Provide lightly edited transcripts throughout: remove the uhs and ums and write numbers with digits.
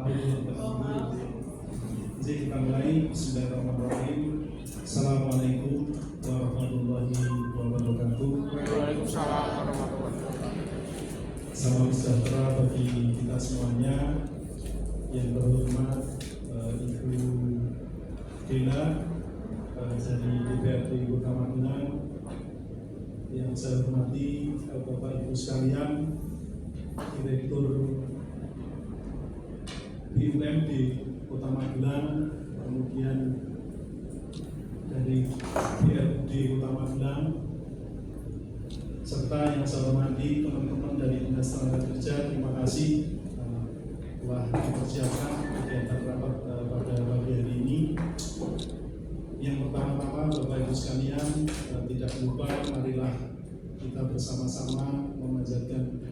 warahmatullahi wabarakatuh. Jadi kita mulai. Bismillahirrahmanirrahim. Assalamualaikum warahmatullahi wabarakatuh. Waalaikumsalam warahmatullahi wabarakatuh. Salam sejahtera bagi kita semuanya. Yang terhormat Ibu Dela dari DPRD Kota Magelang, yang saya hormati Bapak Ibu sekalian, Direktur BUMD Kota Magelang, kemudian dari BRD Kota Magelang, serta yang saya hormati teman-teman dari Dinas Tenaga Kerja. Terima kasih telah mempersiapkan kegiatan rapat pada pagi hari ini. Yang pertama-tama, Bapak Ibu sekalian, tidak lupa marilah kita bersama-sama memanjatkan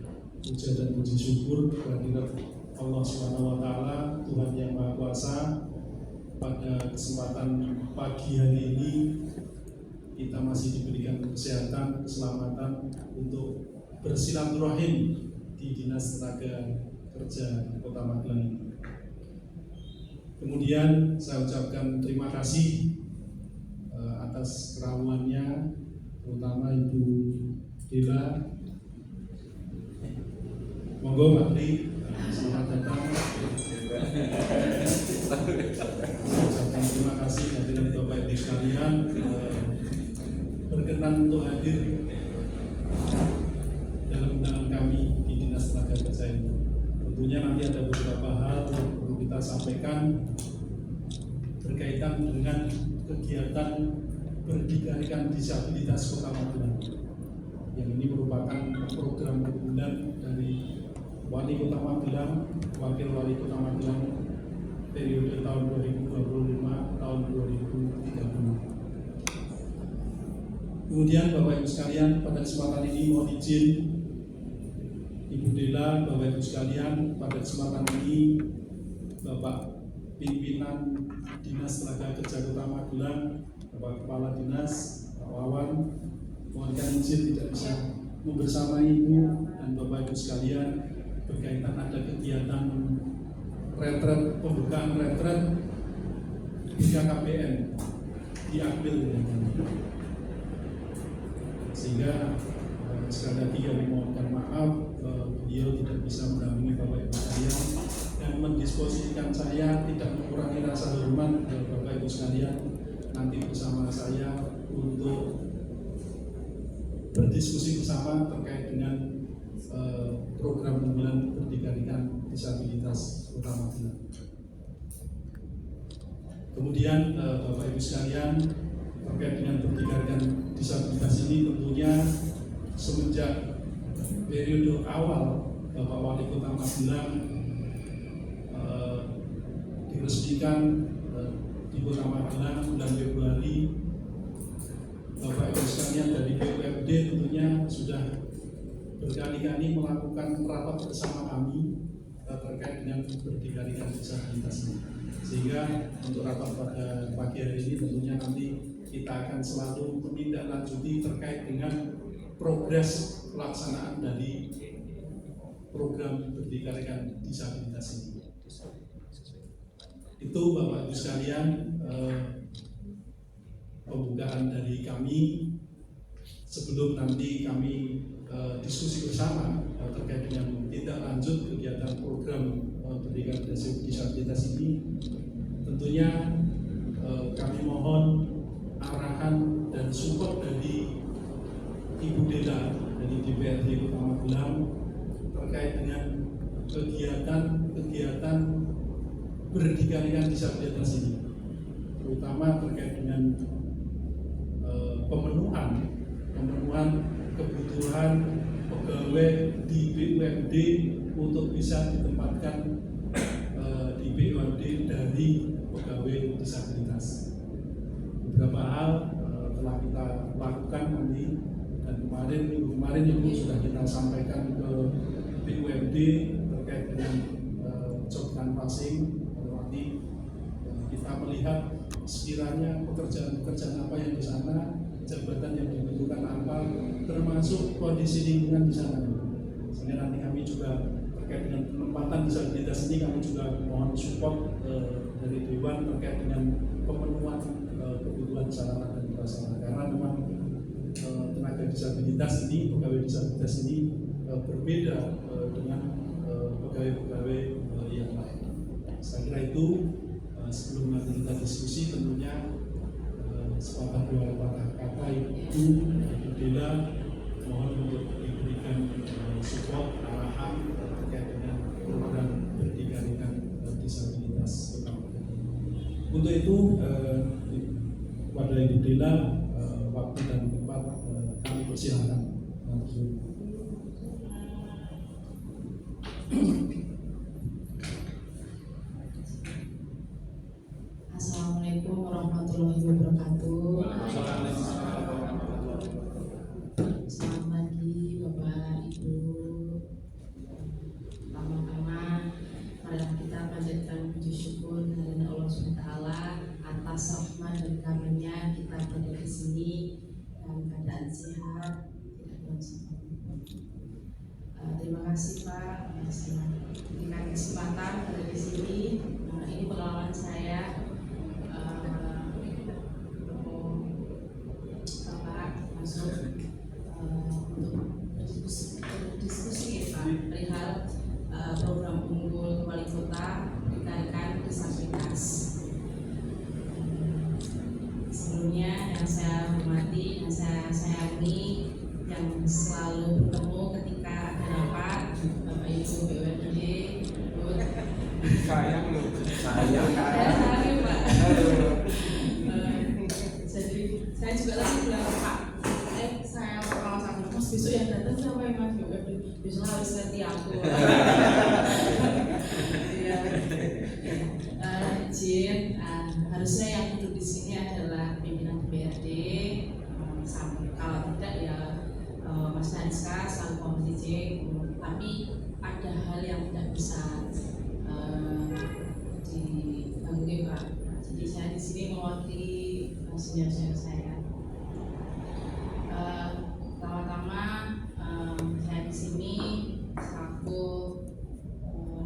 puja dan puji syukur kehadirat Allah SWT, Tuhan yang Maha Kuasa. Pada kesempatan pagi hari ini kita masih diberikan kesehatan, keselamatan untuk bersilaturahim di Dinas Tenaga Kerja Kota Magelang. Kemudian saya ucapkan terima kasih atas kerawannya, terutama Ibu Dela. Monggo Pak Tri, selamat datang. Ucapkan terima kasih hadirin Bapak Ibu sekalian berkenan untuk hadir dalam undangan kami di Dinas Tenaga Kerja ini. Tentunya nanti ada beberapa hal yang perlu kita sampaikan berkaitan dengan kegiatan berdikarikan disabilitas Kota Magelang, yang ini merupakan program unggulan dari Wali Kota Magelang, Wakil Wali Kota Magelang periode tahun 2025 tahun 2030. Kemudian Bapak Ibu sekalian, pada kesempatan ini mohon izin Ibu Dela, Bapak Ibu sekalian, pada kesempatan ini Bapak Pimpinan Dinas Tenaga Kerja Kota Magelang, Bapak Kepala Dinas, Pak Wawan, mohonkan izin tidak bisa membersamai Ibu dan Bapak Ibu sekalian berkaitan ada kegiatan retret, pembukaan retret BKKBN di April, sehingga sekali lagi kami mohonkan maaf beliau tidak bisa mendampingi Bapak Ibu sekalian, dan mendisposisikan saya tidak mengurangi rasa hormat Bapak Ibu sekalian nanti bersama saya untuk berdiskusi bersama terkait dengan program unggulan berdikarikan disabilitas Kota Magelang. Kemudian Bapak Ibu sekalian, terkait dengan berdikarikan disabilitas ini tentunya semenjak periode awal Bapak Wali Kota Magelang diresmikan di Kota Magelang bulan Februari, Bapak Ibu sekalian dari BUMD tentunya sudah berkali-kali melakukan rapat bersama kami terkait dengan berdikarikan disabilitas ini. Sehingga untuk rapat pada pagi hari ini tentunya nanti kita akan selalu menindaklanjuti terkait dengan progres pelaksanaan dari program berdikarikan disabilitas ini. Itu Bapak Ibu sekalian pembukaan dari kami. Sebelum nanti kami diskusi bersama terkait dengan tindak lanjut kegiatan program berdikarikan disabilitas ini, tentunya kami mohon arahan dan support dari Ibu Dela dari DPRD Kota Magelang terkait dengan kegiatan berdikarikan disabilitas ini, terutama terkait dengan pemenuhan kebutuhan pegawai di BUMD untuk bisa ditempatkan di BUMD dari pegawai disabilitas. Beberapa hal telah kita lakukan nanti, dan kemarin Ibu sudah kita sampaikan ke BUMD terkait dengan job canvassing. Berarti kita melihat sekiranya pekerjaan apa yang di sana, jabatan yang dibutuhkan apa, termasuk kondisi lingkungan di sana. Sehingga nanti kami juga terkait dengan penempatan disabilitas ini kami juga mohon support dari Dewan terkait dengan pemenuhan kebutuhan sarana dan prasarana, karena memang tenaga disabilitas ini, pegawai disabilitas ini berbeda dengan pegawai-pegawai yang lain. Saya kira itu sebelum nanti kita diskusi tentunya sepatah dua patah kata itu Dela mohon untuk diberikan support arahan terkait dengan program berdikarikan disabilitas. Untuk itu kepada Ibu Dela waktu dan tempat kami persilahkan. Assalamualaikum warahmatullahi wabarakatuh. Selamat pagi Bapak Ibu. Pertama-tama marilah kita panjatkan puji syukur kepada Allah SWT atas rahmat dan karunia kita berada di sini dalam keadaan sehat, tidak bersama. Terima kasih Pak memberikan kesempatan berada di sini. Ini pengalaman saya masuk untuk diskusi ya Pak perihal program unggul wali kota berdikarikan disabilitas. Sebelumnya yang saya hormati, yang saya sayangi, yang selalu bertemu ketika ada rapat, Bapak Ibu BUMD, Sayang loh. saya Pak. Jadi saya juga lagi bilang Pak, saya kalau sama Mas besok yang datang siapa yang Mas BUMD? Besok harus ganti aku. Iya. Izin, harusnya yang duduk di sini adalah pimpinan DPRD. Kalau tidak ya Mas Nariska selaku komisi C. Tapi ada hal yang tidak bisa dibangun Pak. Jadi saya di sini mewakili senior-senior saya. Pertama-tama saya di sini selaku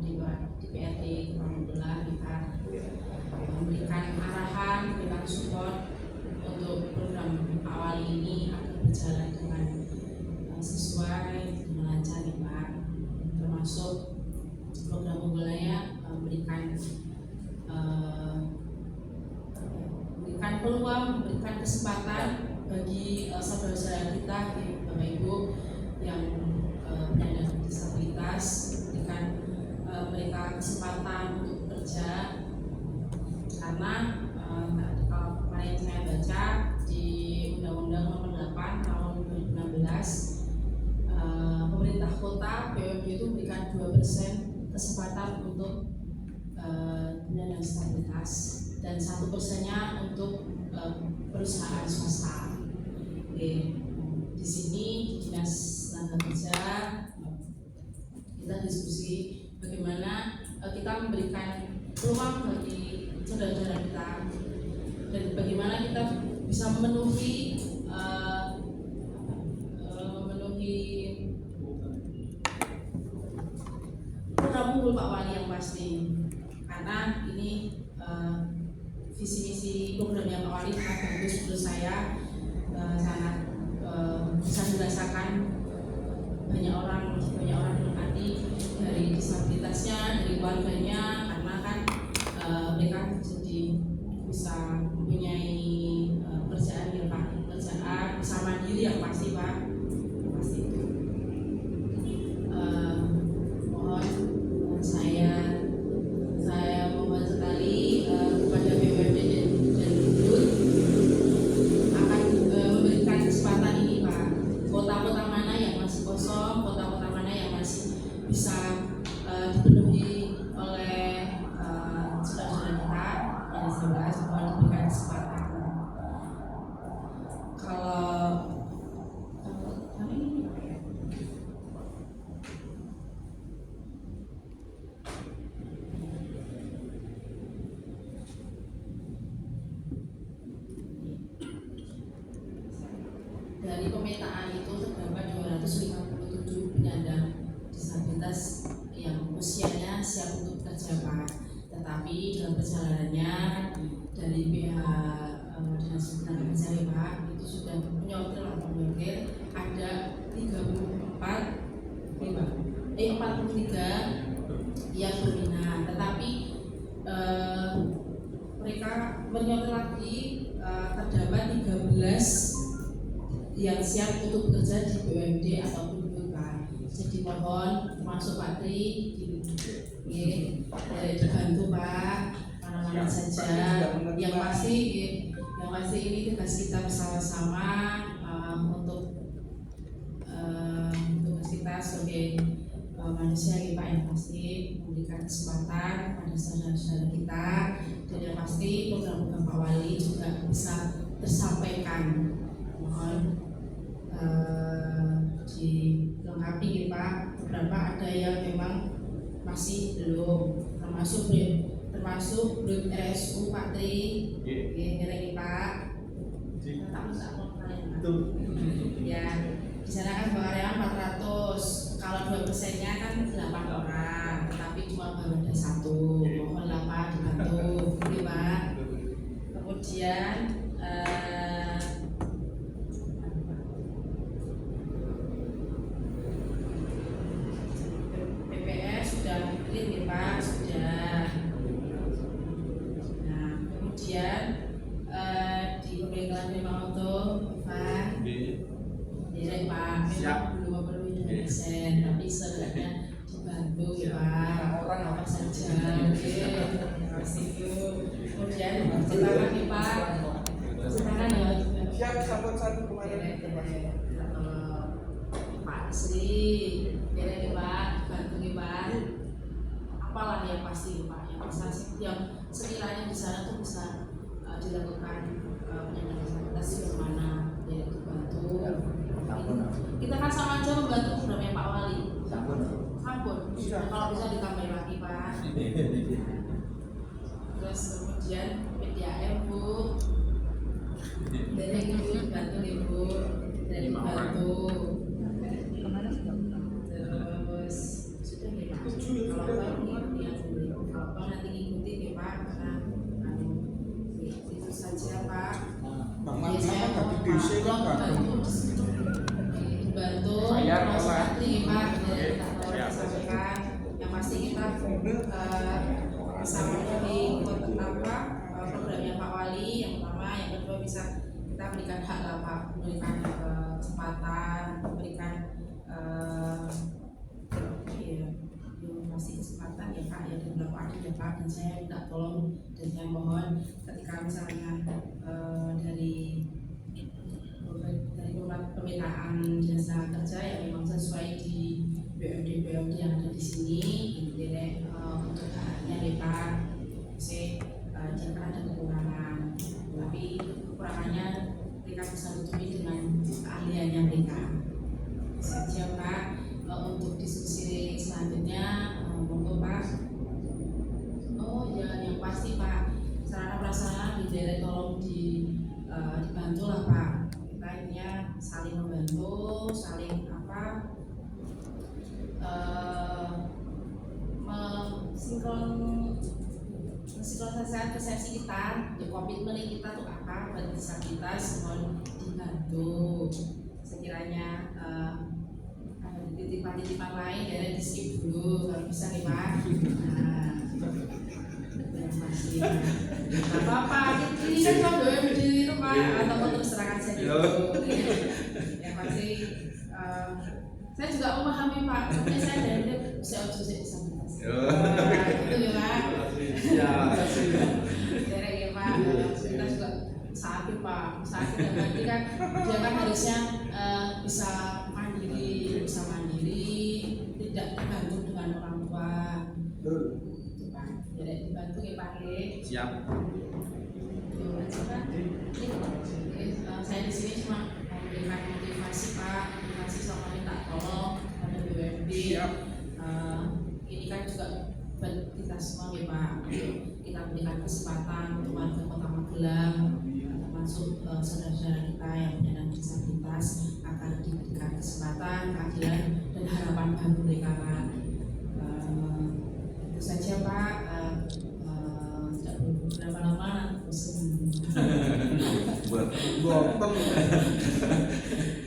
DPRD Alhamdulillah kita memberikan arahan, memberikan support untuk program awal ini agar berjalan dengan sesuai dengan lancar ya Pak. Termasuk program unggulannya memberikan peluang, memberikan kesempatan bagi saudara-saudara kita, Bapak Ibu yang penyandang disabilitas, memberikan mereka kesempatan untuk bekerja, karena kalau kemarin saya baca di Undang-Undang Nomor 8 Tahun 2016, pemerintah kota BUMD itu memberikan 2% kesempatan untuk penyandang disabilitas dan 1%-nya untuk perusahaan swasta. Oke. Di sini di Dinas Tenaga Kerja kita diskusi bagaimana kita memberikan peluang bagi saudara-saudara kita dan bagaimana kita bisa memenuhi program unggul Pak Wali yang pasti, karena ini visi misi programnya Pak Wali sangat bagus menurut saya, sangat bisa dirasakan banyak orang menikmati dari disabilitasnya, dari keluarganya, karena kan mereka jadi bisa mempunyai pekerjaan yang bisa mandiri yang pasti Pak, pasti itu. Mohon saya mohon sekali kepada BUMD dan Dut akan memberikan kesempatan ini Pak. Kota-kota mana yang masih kosong, kota-kota mana yang masih bisa dipenuhi oleh yang usianya siap untuk bekerja Pak. Tetapi dalam perjalanannya dari pihak Dinas Tenaga Kerja Pak itu sudah menyortir ada 43 yang berminat, tetapi mereka menyortir lagi terdapat 13 yang siap untuk bekerja di BUMD ataupun Pak. Jadi mohon termasuk Pak Tri dibantu Pak mana-mana saja. Yang pasti ini tugas kita bersama-sama untuk tugas kita sebagai manusia Pak yang pasti memberikan kesempatan pada saudara-saudara kita, dan yang pasti program-program Pak Wali juga bisa tersampaikan. Mohon dilengkapi Pak, beberapa ada yang memang masih belum, termasuk belum RSU Pak Tri, ini Pak. Ya, di sana kan karyawan 400, kalau 2%-nya kan 8 orang, tetapi cuma baru ada 1. Mohonlah Pak dibantu, Pak. Kemudian PPS sudah mungkin nih Pak, sudah. Nah, kemudian di pemerintahan memang untuk Pak, ya Pak, memang belum perlu 2%, tapi sebenarnya dibantu ya Pak, orang apa saja, kemudian cerita lagi Pak, silakan ya. Siap, satu kemarin. Pak Sri, ya Pak, bantu nih Pak. Apalah yang pasti Pak, yang sekiranya di sana tuh bisa dilakukan penyelesaian di mana, yaitu bantu. Kita kan sama aja membantu programnya Pak Wali. Sampun. Kalau bisa ditambahin lagi Pak. Terus kemudian PDAM Bu, dari Ibu dibantu Ibu, dari dibantu. Terus sudah ya Pak. Kalau nanti ikuti ya Pak, karena itu saja Pak. Saya mau dibantu nanti Pak, sampaikan. Yang pasti kita bersama di programnya Pak Wali. Yang pertama, yang kedua bisa kita berikan hak lah Pak, memberikan kesempatan, memberikan masih kesempatan ya Pak, ya dan beberapa adik ya Pak, dan saya minta tolong dan saya mohon ketika misalnya dari permintaan Dinas Tenaga Kerja yang memang sesuai di BUMD yang ada di sini, ini untuk haknya ya Pak, jangan ada kekurangan, tapi kekurangannya mereka bisa tutupi dengan keahliannya mereka. Saja Pak. Untuk diskusi selanjutnya, monggo Pak. Oh ya, yang pasti Pak, sarana prasarana di daerah tolong dibantu lah Pak. Kita intinya saling membantu, saling mensinkronisasi persepsi kita, ya komitmen kita tuh apa, buat disabilitas mohon dibantu. Sekiranya titipan-titipan lain dari di skip dulu kalau bisa nih Pak. Masih apa-apa, ini kan cuma BUMD itu Pak, atau terus terangkan saja dulu. Yang pasti saya juga memahami Pak, makanya saya dari bisa disabilitas. Itu ya Pak. Ya Pak, kita juga sakit Pak, sakit dan nanti kan dia kan harusnya bisa mandiri, tidak tergantung dengan orang tua. Itu Pak, jadi dibantu ya Pak. Siap. Saya di sini cuma memberikan motivasi Pak, motivasi sama minta tolong pada BUMD. Ini kan juga buat kita semua ya Pak, kita berikan kesempatan untuk warga Kota Magelang, termasuk saudara-saudara kita yang penyandang disabilitas agar diberikan kesempatan, keadilan dan harapan baru mereka Pak. Gotong.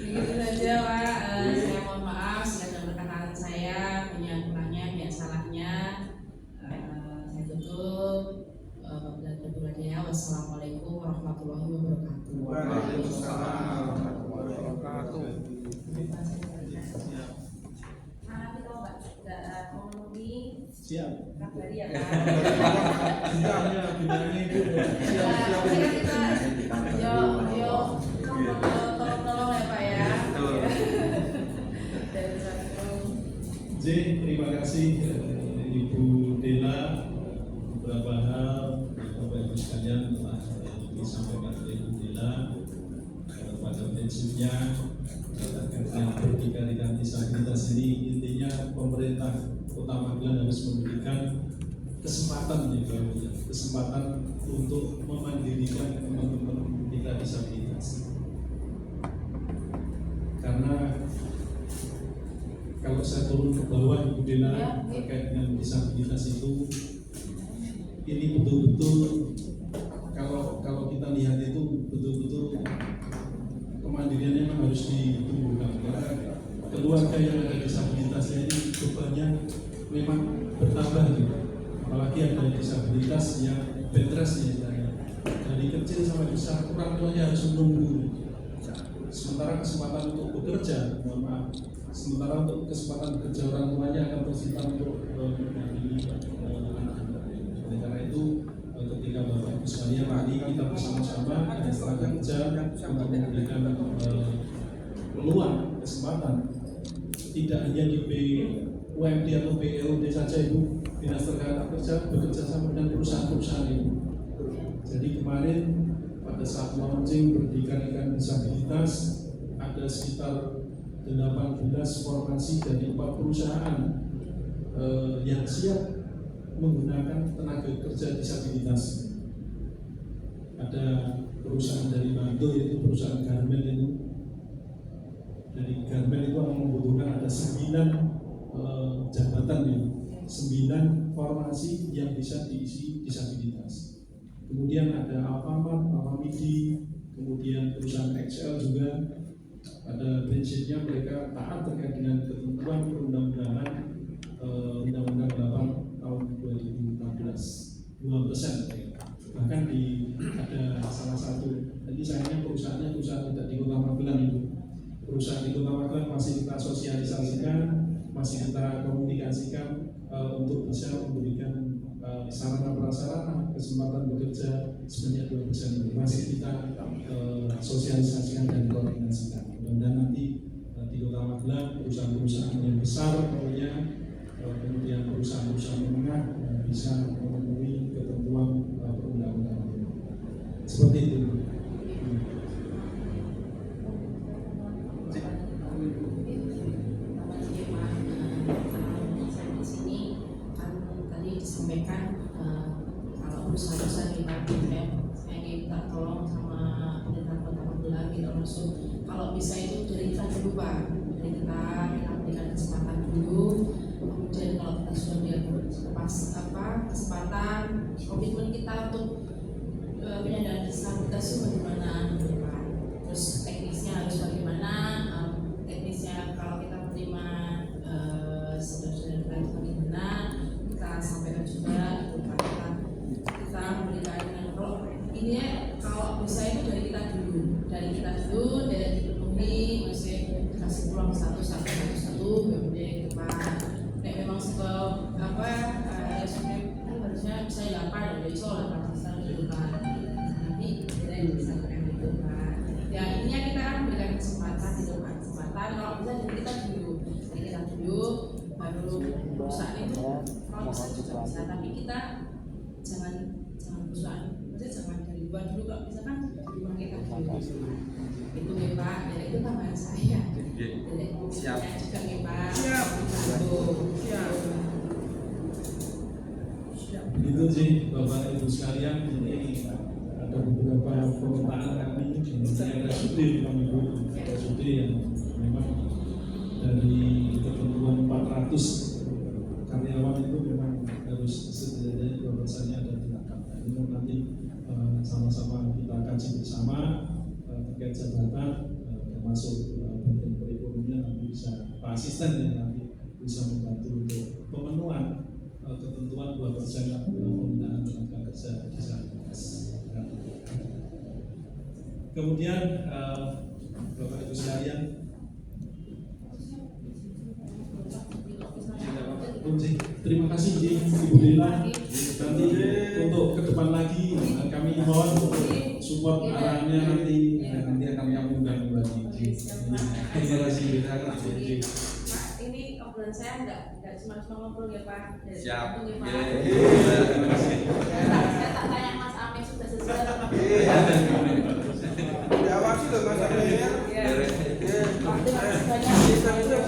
Begitu saja Pak. Saya mohon maaf segala perkataan saya, punya kurangnya, punya salahnya. Saya tutup. Wassalamualaikum warahmatullahi wabarakatuh. Waalaikumsalam warahmatullahi wabarakatuh. Kita nggak memenuhi Siap. kabari ya Pak. Siapnya bidangnya itu. Siap. Tolong ya Pak ya. J, terima kasih Ibu Dela. Beberapa hal Bapak Ibu sekalian telah disampaikan oleh Ibu Dela pada prinsipnya terkait dengan berdikari dan disabilitas ini. Intinya pemerintah Kota Magelang harus memberikan kesempatan untuk memandirikan teman-teman kita disabilitas, karena kalau saya turun ke bawah Ibu Dela terkait dengan disabilitas itu, ini betul-betul kalau kita lihat itu betul-betul kemandiriannya memang harus ditumbuhkan, karena keluarga yang ada disabilitasnya ini bebannya memang bertambah gitu. Apalagi ada disabilitas yang bed rest ya, dari kecil sampai besar orang tuanya harus menunggu. Sementara kesempatan untuk bekerja, sementara untuk kesempatan bekerja orang tuanya akan tersimpan untuk mendampingi anak-anak. Oleh karena itu, ketika Bapak Ibu sekalian, mari kita bersama-sama dengan tenaga kerja untuk memberikan peluang, kesempatan, tidak hanya di BUMD atau BLUD saja Ibu, Dinas Tenaga Kerja bekerja sama dengan perusahaan-perusahaan itu. Jadi kemarin pada saat launching berdikarikan disabilitas, ada sekitar 18 formasi dari 4 perusahaan yang siap menggunakan tenaga kerja disabilitas. Ada perusahaan dari Bantul, yaitu perusahaan garmen itu. Dari garmen itu akan membutuhkan ada 9 jabatan ya, 9 formasi yang bisa diisi disabilitas. Kemudian ada Alfamart, Alfamidi, kemudian perusahaan XL juga. Pada prinsipnya mereka taat terkait dengan ketentuan perundang-undangan Undang-Undang 8 tahun 2016, 2%. Bahkan ada salah satu, jadi sayangnya perusahaannya tidak di Kota Magelang itu. Perusahaan di Kota Magelang masih kita sosialisasikan, masih kita komunikasikan untuk bisa memberikan sarana prasarana kesempatan bekerja sebanyak 2%. Masih kita sosialisasikan dan koordinasikan. Mudah-mudahan nanti di Kota Magelang perusahaan-perusahaan yang besar pokoknya, kemudian perusahaan-perusahaan menengah bisa memenuhi ketentuan perundang-undangan. Seperti itu. Disampaikan kalau perusahaan kita saya ingin minta tolong sama pemerintah Kota Magelang kita langsung kalau bisa itu dari kita dulu Pak, dari kita berikan kesempatan dulu, kemudian kalau kita sudah lepas kesempatan komitmen kita untuk penyandang disabilitas itu bagaimana Pak, terus teknisnya harus bagaimana, teknisnya kalau kita menerima saudara-saudara kita bagaimana, kita sampaikan juga kita memberikan kalau ini kalau bisa itu dari kita dulu dari dipenuhi, masih kasih pulang satu kemudian kita memang sebab ya sebenarnya harusnya bisa 8 dari soal 8 gitu kan, nanti kita bisa itu kan ya intinya kita memberikan kesempatan kalau bisa dari kita dulu baru perusahaan itu kalau bisa juga bisa, tapi kita jangan perusahaan, maksudnya jangan dari luar dulu, kalau bisa kan di rumah kita dulu itu ya Pak, ya itu tambahan saya dari Siap. juga ya Pak. Siap. Begitu sih Bapak Ibu sekalian, ini ada beberapa permintaan kami dari RSUD yang memang dari ketentuan 400 karyawan itu memang harus setidaknya 2%-nya ada tindakan. Ini nanti sama-sama kita kaji bersama perencanaan pembinaan tenaga kerja disabilitas. Kemudian Bapak Ibu sekalian, terima kasih Ibu Lila. Nanti untuk ke depan lagi kami mohon support arahnya nanti akan kami undang lagi. Terima kasih. Pak, ini obrolan saya nggak cuma ngobrol ya Pak. Siap. Ya, Pak. Terima kasih. Saya tak tanya Mas Amir sudah selesai. Diawasi loh Mas Amir. Ya. Pak, terima kasih banyak.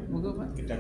Moga Pak. Kita